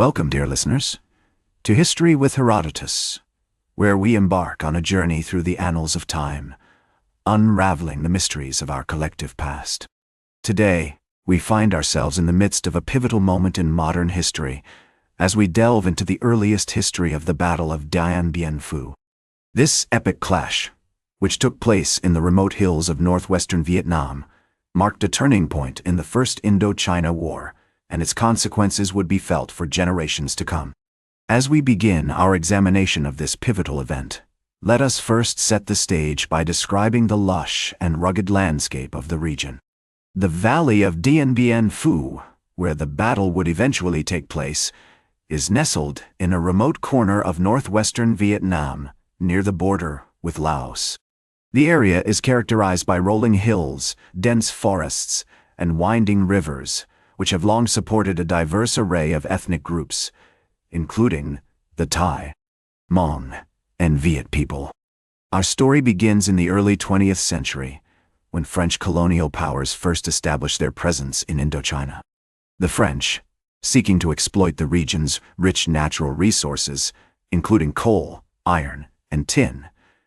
Welcome, dear listeners, to History with Herodotus, where we embark on a journey through the annals of time, unraveling the mysteries of our collective past. Today, we find ourselves in the midst of a pivotal moment in modern history as we delve into the earliest history of the Battle of Dien. This epic clash, which took place in the remote hills of northwestern Vietnam, marked a turning point in the First Indochina War, and its consequences would be felt for generations to come. As we begin our examination of this pivotal event, let us first set the stage by describing the lush and rugged landscape of the region. The valley of Dien, where the battle would eventually take place, is nestled in a remote corner of northwestern Vietnam, near the border with Laos. The area is characterized by rolling hills, dense forests, and winding rivers, which have long supported a diverse array of ethnic groups, including the Thai, Hmong, and Viet people. Our story begins in the early 20th century, when French colonial powers first established their presence in Indochina. The French, seeking to exploit the region's rich natural resources, including coal, iron, and tin,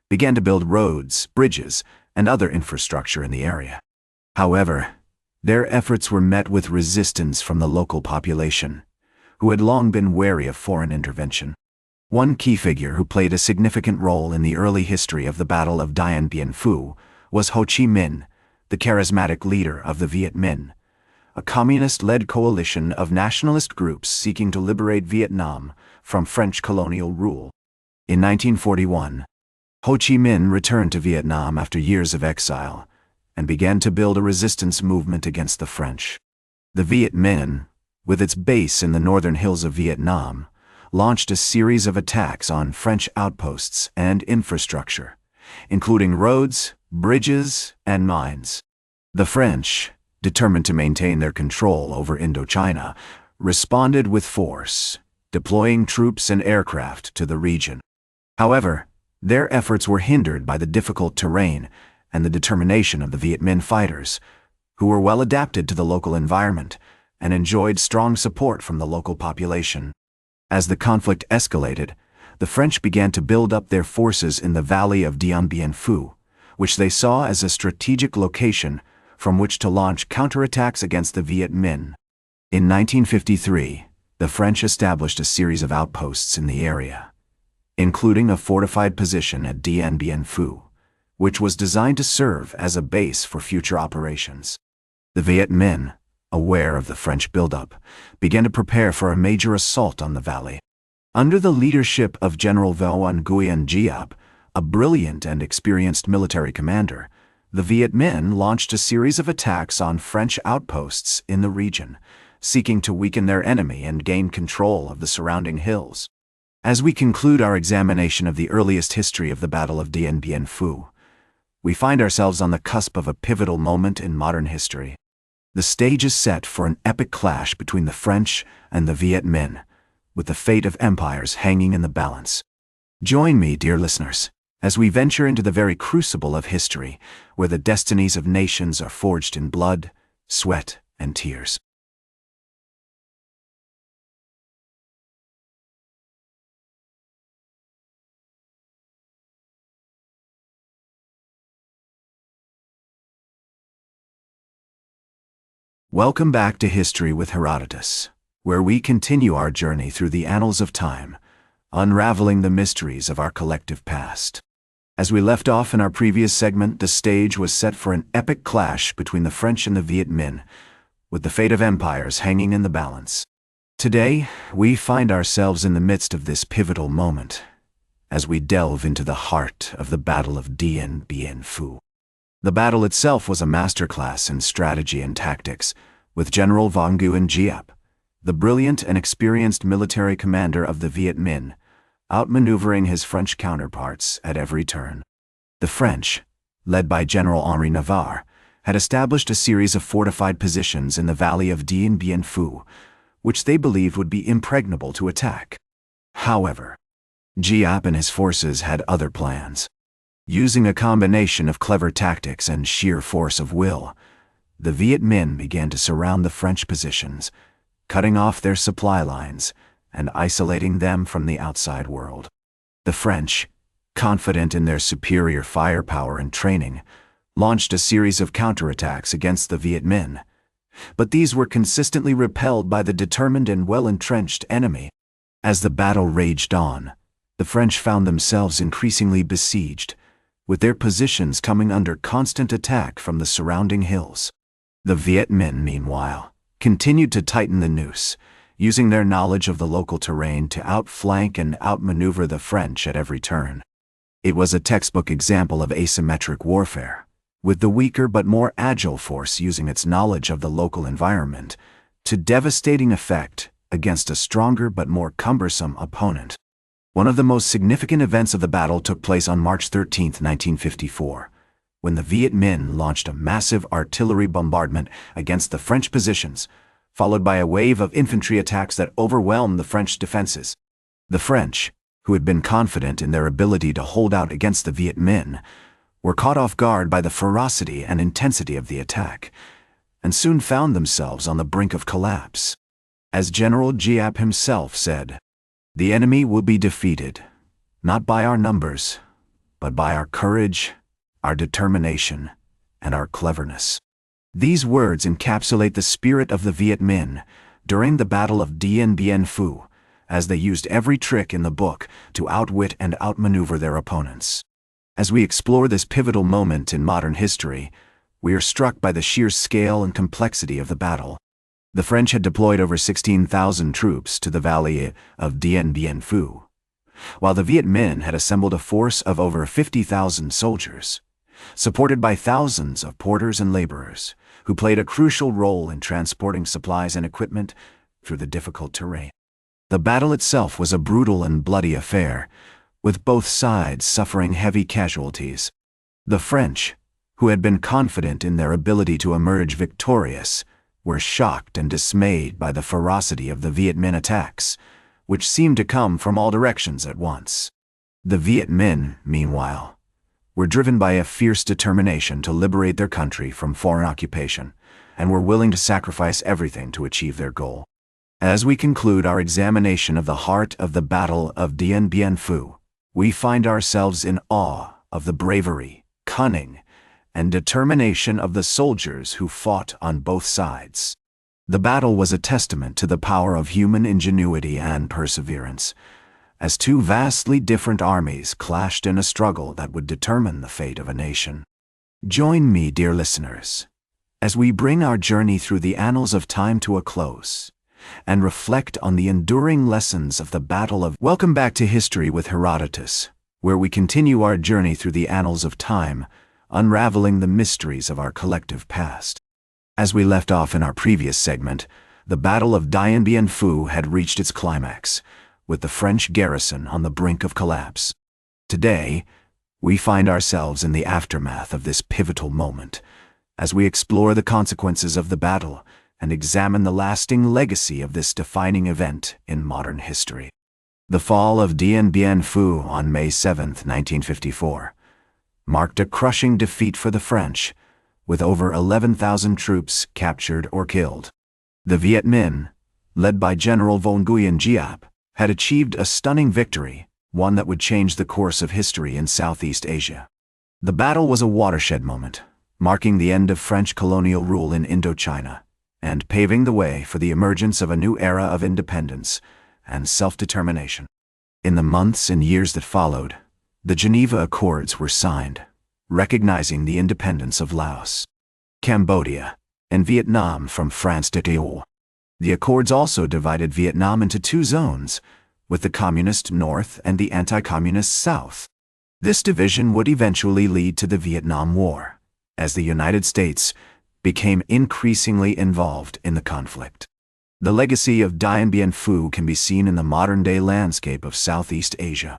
began to build roads, bridges, and other infrastructure in the area. However, their efforts were met with resistance from the local population, who had long been wary of foreign intervention. One key figure who played a significant role in the early history of the Battle of Dien was Ho Chi Minh, the charismatic leader of the Viet Minh, a communist-led coalition of nationalist groups seeking to liberate Vietnam from French colonial rule. In 1941, Ho Chi Minh returned to Vietnam after years of exile and began to build a resistance movement against the French. The Viet Minh, with its base in the northern hills of Vietnam, launched a series of attacks on French outposts and infrastructure, including roads, bridges, and mines. The French, determined to maintain their control over Indochina, responded with force, deploying troops and aircraft to the region. However, their efforts were hindered by the difficult terrain and the determination of the Viet Minh fighters, who were well adapted to the local environment and enjoyed strong support from the local population. As the conflict escalated, the French began to build up their forces in the valley of Dien Bien Phu, which they saw as a strategic location from which to launch counterattacks against the Viet Minh. In 1953, the French established a series of outposts in the area, including a fortified position at Dien Bien Phu, which was designed to serve as a base for future operations. The Viet Minh, aware of the French buildup, began to prepare for a major assault on the valley. Under the leadership of General Van Nguyen Giap, a brilliant and experienced military commander, the Viet Minh launched a series of attacks on French outposts in the region, seeking to weaken their enemy and gain control of the surrounding hills. As we conclude our examination of the earliest history of the Battle of Dien Bien Phu, we find ourselves on the cusp of a pivotal moment in modern history. The stage is set for an epic clash between the French and the Viet Minh, with the fate of empires hanging in the balance. Join me, dear listeners, as we venture into the very crucible of history, where the destinies of nations are forged in blood, sweat, and tears. Welcome back to History with Herodotus, where we continue our journey through the annals of time, unraveling the mysteries of our collective past. As we left off in our previous segment, the stage was set for an epic clash between the French and the Viet Minh, with the fate of empires hanging in the balance. Today, we find ourselves in the midst of this pivotal moment, as we delve into the heart of the Battle of Dien Bien Phu. The battle itself was a masterclass in strategy and tactics, with General Van Nguyen Giap, the brilliant and experienced military commander of the Viet Minh, outmaneuvering his French counterparts at every turn. The French, led by General Henri Navarre, had established a series of fortified positions in the valley of Dien Bien Phu, which they believed would be impregnable to attack. However, Giap and his forces had other plans. Using a combination of clever tactics and sheer force of will, the Viet Minh began to surround the French positions, cutting off their supply lines and isolating them from the outside world. The French, confident in their superior firepower and training, launched a series of counterattacks against the Viet Minh, but these were consistently repelled by the determined and well-entrenched enemy. As the battle raged on, the French found themselves increasingly besieged, with their positions coming under constant attack from the surrounding hills. The Viet Minh, meanwhile, continued to tighten the noose, using their knowledge of the local terrain to outflank and outmaneuver the French at every turn. It was a textbook example of asymmetric warfare, with the weaker but more agile force using its knowledge of the local environment to devastating effect against a stronger but more cumbersome opponent. One of the most significant events of the battle took place on March 13, 1954, when the Viet Minh launched a massive artillery bombardment against the French positions, followed by a wave of infantry attacks that overwhelmed the French defenses. The French, who had been confident in their ability to hold out against the Viet Minh, were caught off guard by the ferocity and intensity of the attack, and soon found themselves on the brink of collapse. As General Giap himself said, "The enemy will be defeated, not by our numbers, but by our courage, our determination, and our cleverness." These words encapsulate the spirit of the Viet Minh during the Battle of Dien Bien Phu, as they used every trick in the book to outwit and outmaneuver their opponents. As we explore this pivotal moment in modern history, we are struck by the sheer scale and complexity of the battle. The French had deployed over 16,000 troops to the valley of Dien Bien Phu, while the Viet Minh had assembled a force of over 50,000 soldiers, supported by thousands of porters and laborers, who played a crucial role in transporting supplies and equipment through the difficult terrain. The battle itself was a brutal and bloody affair, with both sides suffering heavy casualties. The French, who had been confident in their ability to emerge victorious, were shocked and dismayed by the ferocity of the Viet Minh attacks, which seemed to come from all directions at once. The Viet Minh, meanwhile, were driven by a fierce determination to liberate their country from foreign occupation, and were willing to sacrifice everything to achieve their goal. As we conclude our examination of the heart of the Battle of Dien Bien Phu, we find ourselves in awe of the bravery, cunning, and determination of the soldiers who fought on both sides. The battle was a testament to the power of human ingenuity and perseverance, as two vastly different armies clashed in a struggle that would determine the fate of a nation. Join me, dear listeners, as we bring our journey through the annals of time to a close, and reflect on the enduring lessons of the Battle of... Welcome back to History with Herodotus, where we continue our journey through the annals of time, unraveling the mysteries of our collective past. As we left off in our previous segment, the Battle of Dien Bien Phu had reached its climax, with the French garrison on the brink of collapse. Today, we find ourselves in the aftermath of this pivotal moment, as we explore the consequences of the battle and examine the lasting legacy of this defining event in modern history. The fall of Dien Bien Phu on May 7, 1954, marked a crushing defeat for the French, with over 11,000 troops captured or killed. The Viet Minh, led by General von Nguyen Giap, had achieved a stunning victory, one that would change the course of history in Southeast Asia. The battle was a watershed moment, marking the end of French colonial rule in Indochina, and paving the way for the emergence of a new era of independence and self-determination. In the months and years that followed, the Geneva Accords were signed, recognizing the independence of Laos, Cambodia, and Vietnam from France d'État. The accords also divided Vietnam into two zones, with the communist North and the anti-communist South. This division would eventually lead to the Vietnam War, as the United States became increasingly involved in the conflict. The legacy of Dien Bien Phu can be seen in the modern-day landscape of Southeast Asia.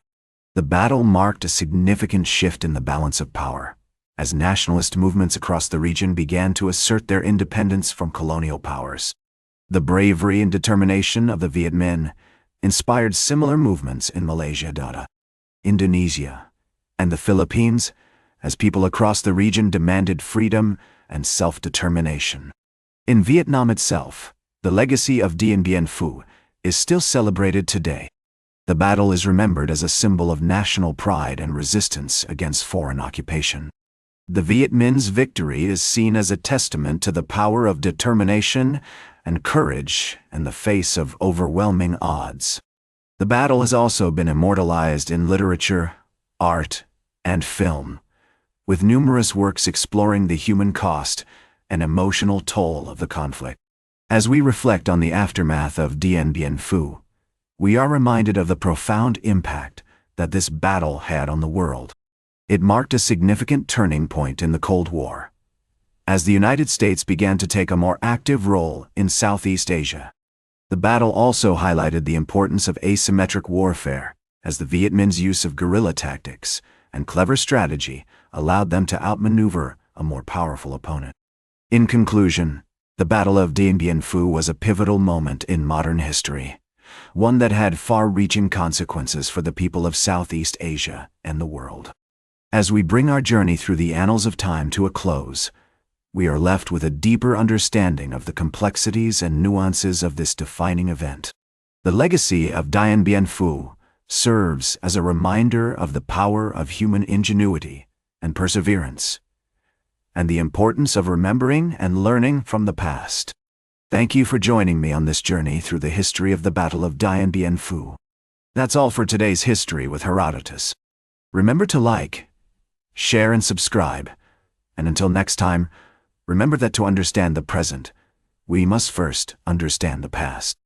The battle marked a significant shift in the balance of power, as nationalist movements across the region began to assert their independence from colonial powers. The bravery and determination of the Viet Minh inspired similar movements in Malaysia, Indonesia, and the Philippines, as people across the region demanded freedom and self-determination. In Vietnam itself, the legacy of Dien Bien Phu is still celebrated today. The battle is remembered as a symbol of national pride and resistance against foreign occupation. The Viet Minh's victory is seen as a testament to the power of determination and courage in the face of overwhelming odds. The battle has also been immortalized in literature, art, and film, with numerous works exploring the human cost and emotional toll of the conflict. As we reflect on the aftermath of Dien Bien Phu, we are reminded of the profound impact that this battle had on the world. It marked a significant turning point in the Cold War, as the United States began to take a more active role in Southeast Asia. The battle also highlighted the importance of asymmetric warfare, as the Viet Minh's use of guerrilla tactics and clever strategy allowed them to outmaneuver a more powerful opponent. In conclusion, the Battle of Dien Bien Phu was a pivotal moment in modern history, one that had far-reaching consequences for the people of Southeast Asia and the world. As we bring our journey through the annals of time to a close, we are left with a deeper understanding of the complexities and nuances of this defining event. The legacy of Dien Bien Phu serves as a reminder of the power of human ingenuity and perseverance, and the importance of remembering and learning from the past. Thank you for joining me on this journey through the history of the Battle of Dien Bien Phu. That's all for today's History with Herodotus. Remember to like, share, and subscribe. And until next time, remember that to understand the present, we must first understand the past.